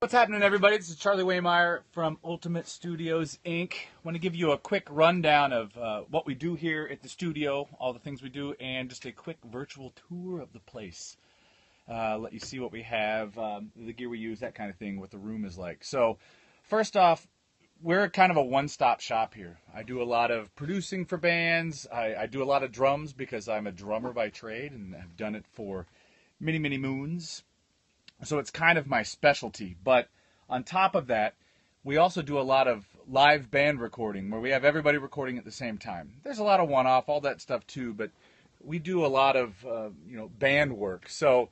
What's happening, everybody? This is Charlie Waymire from Ultiamte Studios, Inc. I want to give you a quick rundown of what we do here at the studio, all the things we do, and just a quick virtual tour of the place. Let you see what we have, the gear we use, that kind of thing, what the room is like. So, first off, we're kind of a one-stop shop here. I do a lot of producing for bands. I do a lot of drums because I'm a drummer by trade, and I've done it for many, many moons. So it's kind of my specialty. But on top of that, we also do a lot of live band recording where we have everybody recording at the same time. There's a lot of one-off, all that stuff too, but we do a lot of band work. So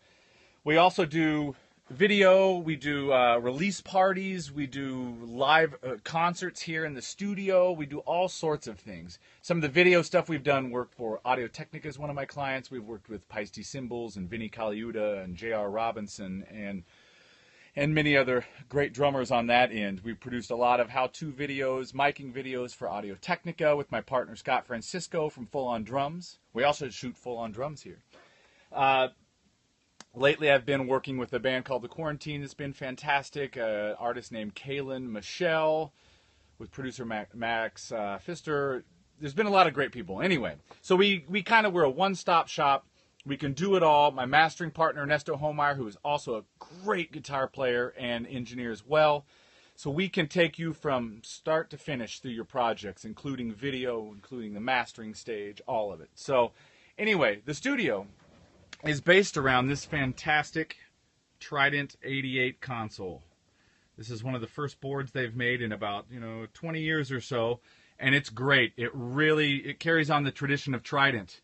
we also do video, we do release parties, we do live concerts here in the studio, we do all sorts of things. Some of the video stuff we've done work for Audio Technica is one of my clients. We've worked with Paiste Cymbals and Vinnie Colaiuta and J.R. Robinson and many other great drummers on that end. We've produced a lot of how-to videos, miking videos for Audio Technica with my partner Scott Francisco from Full On Drums. We also shoot Full On Drums here. Lately, I've been working with a band called The Quarantine. It's been fantastic. An artist named Kaylin Michelle with producer Max Pfister. There's been a lot of great people. Anyway, so we're a one-stop shop. We can do it all. My mastering partner, Ernesto Homeyer, who is also a great guitar player and engineer as well. So we can take you from start to finish through your projects, including video, including the mastering stage, all of it. So anyway, the studio is based around this fantastic Trident 88 console. This is one of the first boards they've made in about 20 years or so, and it's great. It carries on the tradition of Trident.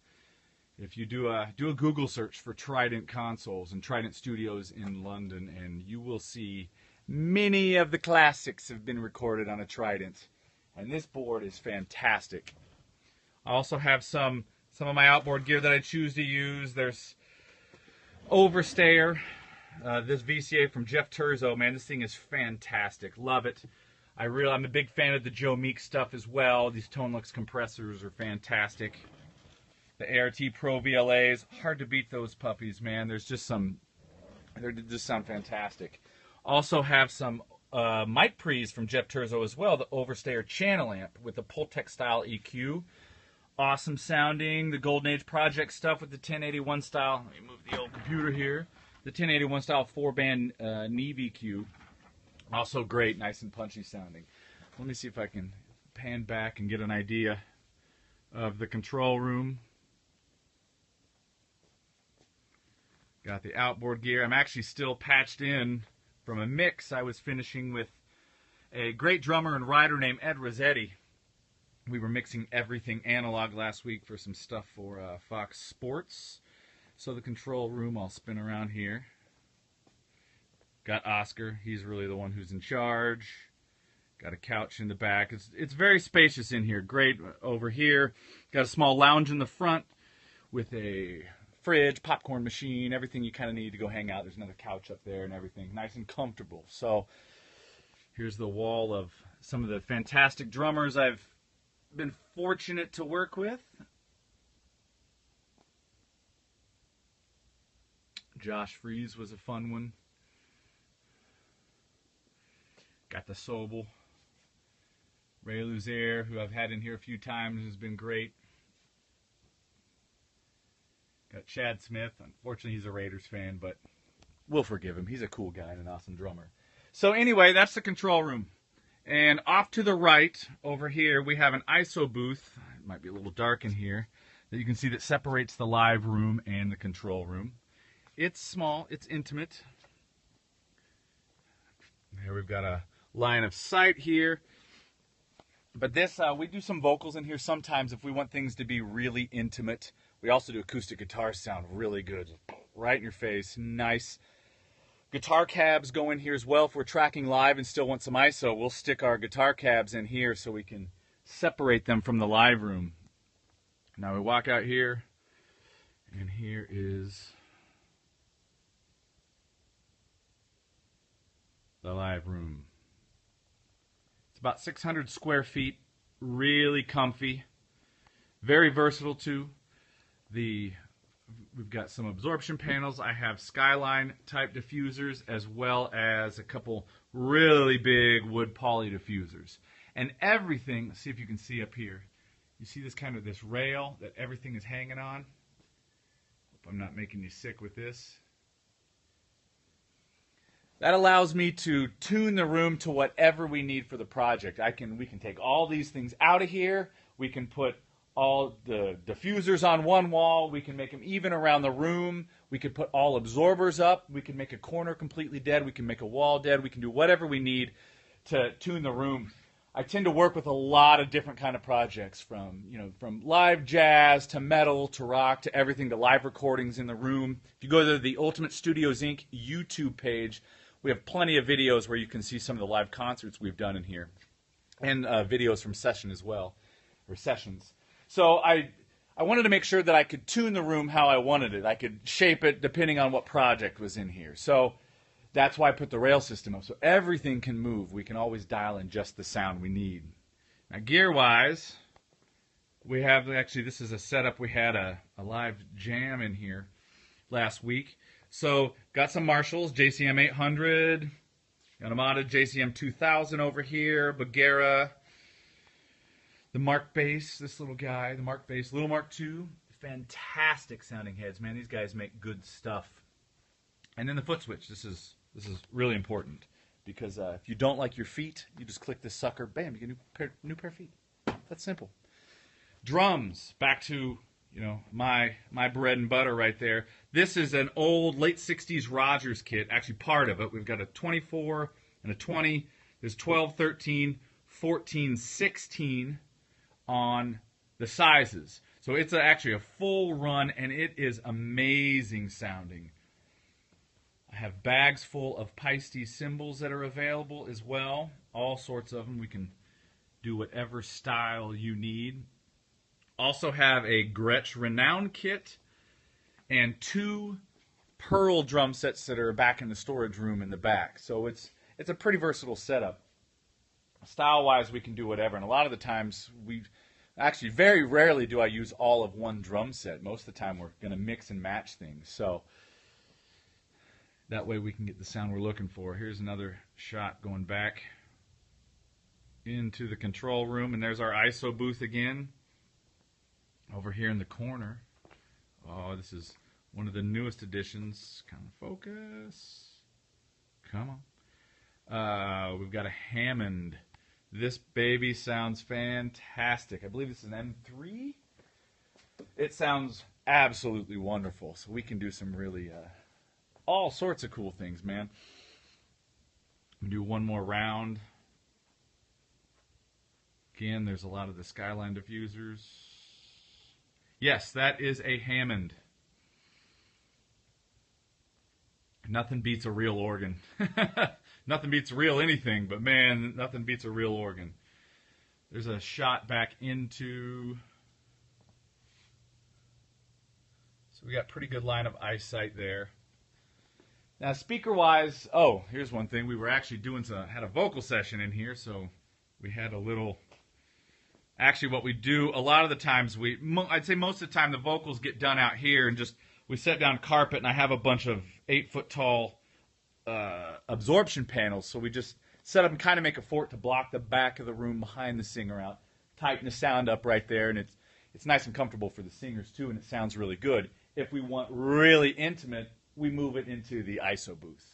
If you do a Google search for Trident consoles and Trident Studios in London, and you will see many of the classics have been recorded on a Trident, and this board is fantastic. I also have some of my outboard gear that I choose to use. There's Overstayer, this VCA from Jeff Turzo. Man, this thing is fantastic. Love it. I'm a big fan of the Joe Meek stuff as well. These Tonelux compressors are fantastic. The ART Pro VLAs, hard to beat those puppies, man. They just sound fantastic. Also have some mic pre's from Jeff Turzo as well. The Overstayer channel amp with the Pultec style EQ. Awesome sounding. The Golden Age Project stuff with the 1081 style. Let me move the old computer here. The 1081 style 4-band Neve EQ. Also great, nice and punchy sounding. Let me see if I can pan back and get an idea of the control room. Got the outboard gear. I'm actually still patched in from a mix I was finishing with a great drummer and writer named Ed Rossetti. We were mixing everything analog last week for some stuff for Fox Sports. So the control room, I'll spin around here. Got Oscar. He's really the one who's in charge. Got a couch in the back. It's very spacious in here. Great over here. Got a small lounge in the front with a fridge, popcorn machine, everything you kind of need to go hang out. There's another couch up there and everything. Nice and comfortable. So here's the wall of some of the fantastic drummers I've been fortunate to work with. Josh Fries was a fun one. Got the Sobel. Ray Luzier, who I've had in here a few times, has been great. Got Chad Smith. Unfortunately, he's a Raiders fan, but we'll forgive him. He's a cool guy and an awesome drummer. So anyway, that's the control room. And off to the right, over here, we have an ISO booth. It might be a little dark in here. That you can see that separates the live room and the control room. It's small. It's intimate. Here we've got a line of sight here. But this, we do some vocals in here sometimes if we want things to be really intimate. We also do acoustic guitars sound really good. Right in your face. Nice. Guitar cabs go in here as well. If we're tracking live and still want some ISO, we'll stick our guitar cabs in here so we can separate them from the live room. Now we walk out here, and here is the live room. It's about 600 square feet, really comfy, very versatile too. The we've got some absorption panels. I have Skyline type diffusers as well as a couple really big wood poly diffusers. And everything, see if you can see up here. You see this kind of this rail that everything is hanging on? Hope I'm not making you sick with this. That allows me to tune the room to whatever we need for the project. We can take all these things out of here. We can put all the diffusers on one wall. We can make them even around the room. We could put all absorbers up. We can make a corner completely dead. We can make a wall dead. We can do whatever we need to tune the room. I tend to work with a lot of different kind of projects, from live jazz to metal to rock to everything to live recordings in the room. If you go to the Ultiamte Studios Inc. YouTube page, we have plenty of videos where you can see some of the live concerts we've done in here, and videos from sessions. So I wanted to make sure that I could tune the room how I wanted it. I could shape it depending on what project was in here. So that's why I put the rail system up, so everything can move. We can always dial in just the sound we need. Now, gear-wise, we have, actually, this is a setup. We had a live jam in here last week. So, got some Marshalls, JCM 800, got a modded JCM 2000 over here, Bagheera, the Mark Bass, this little guy, the Mark Bass, Little Mark II, fantastic sounding heads, man. These guys make good stuff. And then the foot switch. This is really important, because if you don't like your feet, you just click this sucker, bam, you get a new pair of feet. That's simple. Drums, back to my bread and butter right there. This is an old late 60s Rogers kit, actually part of it. We've got a 24 and a 20. There's 12, 13, 14, 16 on the sizes. So it's actually a full run, and it is amazing sounding. I have bags full of Paiste cymbals that are available as well. All sorts of them. We can do whatever style you need. Also have a Gretsch Renown kit and 2 Pearl drum sets that are back in the storage room in the back. So it's a pretty versatile setup. Style-wise, we can do whatever. And a lot of the times, actually very rarely do I use all of one drum set. Most of the time, we're going to mix and match things. So that way we can get the sound we're looking for. Here's another shot going back into the control room. And there's our ISO booth again. Over here in the corner. Oh, this is one of the newest additions. Kind of focus. Come on. We've got a Hammond. This baby sounds fantastic. I believe this is an M3. It sounds absolutely wonderful. So we can do some really, all sorts of cool things, man. We do one more round. Again, there's a lot of the Skyline diffusers. Yes, that is a Hammond. Nothing beats a real organ. Nothing beats real anything, but man, nothing beats a real organ. There's a shot back into... So we got pretty good line of eyesight there. Now, speaker-wise, here's one thing. We were actually had a vocal session in here, so we had a little... Actually, what we do, a lot of the times, I'd say most of the time, the vocals get done out here, and we set down carpet, and I have a bunch of 8-foot-tall absorption panels, so we just set up and kind of make a fort to block the back of the room behind the singer out, tighten the sound up right there, and it's nice and comfortable for the singers, too, and it sounds really good. If we want really intimate, we move it into the ISO booth.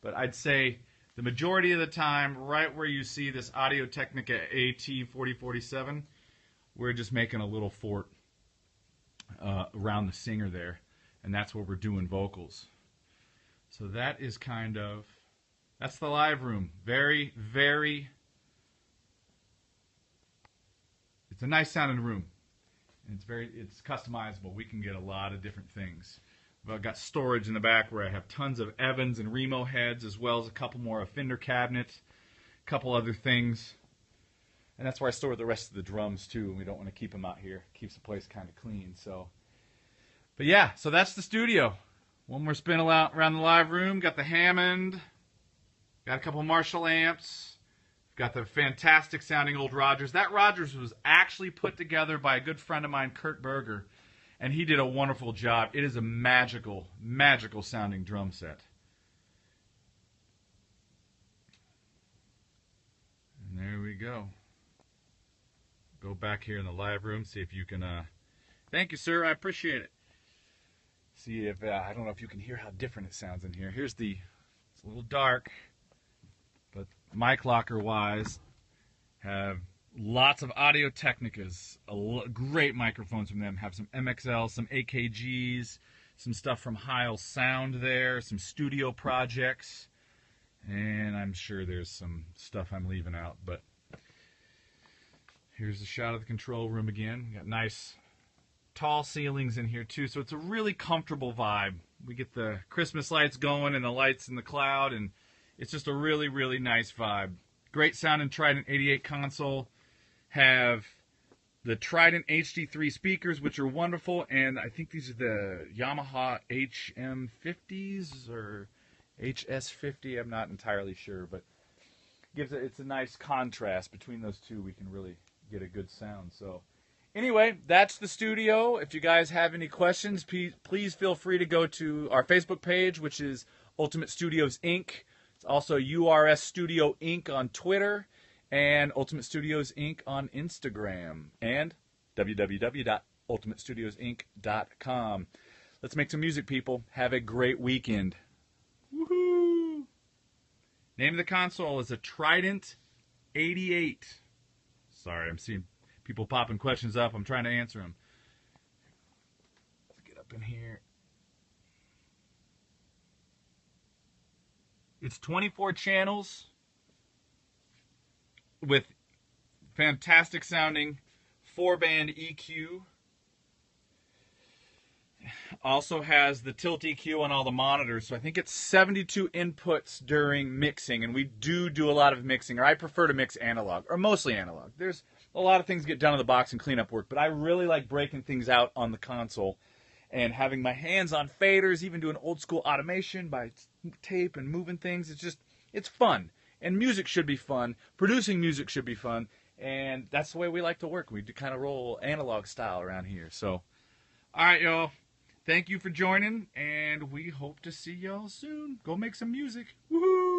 But I'd say the majority of the time, right where you see this Audio-Technica AT4047, we're just making a little fort around the singer there, and that's where we're doing vocals. So that is that's the live room. Very, very, it's a nice sounding room, and it's customizable. We can get a lot of different things. I've got storage in the back where I have tons of Evans and Remo heads, as well as a couple more Fender cabinets, a couple other things. And that's where I store the rest of the drums, too. We don't want to keep them out here. Keeps the place kind of clean. But yeah, so that's the studio. One more spin around the live room. Got the Hammond. Got a couple Marshall amps. Got the fantastic sounding old Rogers. That Rogers was actually put together by a good friend of mine, Kurt Berger. And he did a wonderful job. It is a magical, magical sounding drum set. And there we go. Go back here in the live room, see if you can... Thank you, sir. I appreciate it. See if... I don't know if you can hear how different it sounds in here. Here's the... It's a little dark, but mic locker-wise, have lots of Audio Technicas. Great microphones from them. Have some MXL, some AKGs, some stuff from Heil Sound there, some studio projects, and I'm sure there's some stuff I'm leaving out, but here's a shot of the control room again. We got nice tall ceilings in here too, so it's a really comfortable vibe. We get the Christmas lights going and the lights in the cloud, and it's just a really, really nice vibe. Great sounding Trident 88 console. Have the Trident HD3 speakers, which are wonderful, and I think these are the Yamaha HM50s or HS50. I'm not entirely sure, but it's a nice contrast between those two. We can really get a good sound. So anyway, that's the studio. If you guys have any questions, please feel free to go to our Facebook page, which is Ultimate Studios Inc. It's also URS Studio Inc. on Twitter, and Ultimate Studios Inc. on Instagram, and www.ultimatestudios.inc.com. Let's make some music, people. Have a great weekend. Woohoo! Name of the console is a Trident 88. Sorry, I'm seeing people popping questions up. I'm trying to answer them. Let's get up in here. It's 24 channels with fantastic sounding 4-band EQ. Also has the tilt EQ on all the monitors, so I think it's 72 inputs during mixing, and we do a lot of mixing, or I prefer to mix analog, or mostly analog. There's a lot of things get done in the box and cleanup work, but I really like breaking things out on the console and having my hands on faders, even doing old school automation by tape and moving things. It's fun. And music should be fun. Producing music should be fun. And that's the way we like to work. We do kind of roll analog style around here. So, all right, y'all. Thank you for joining, and we hope to see y'all soon. Go make some music. Woohoo!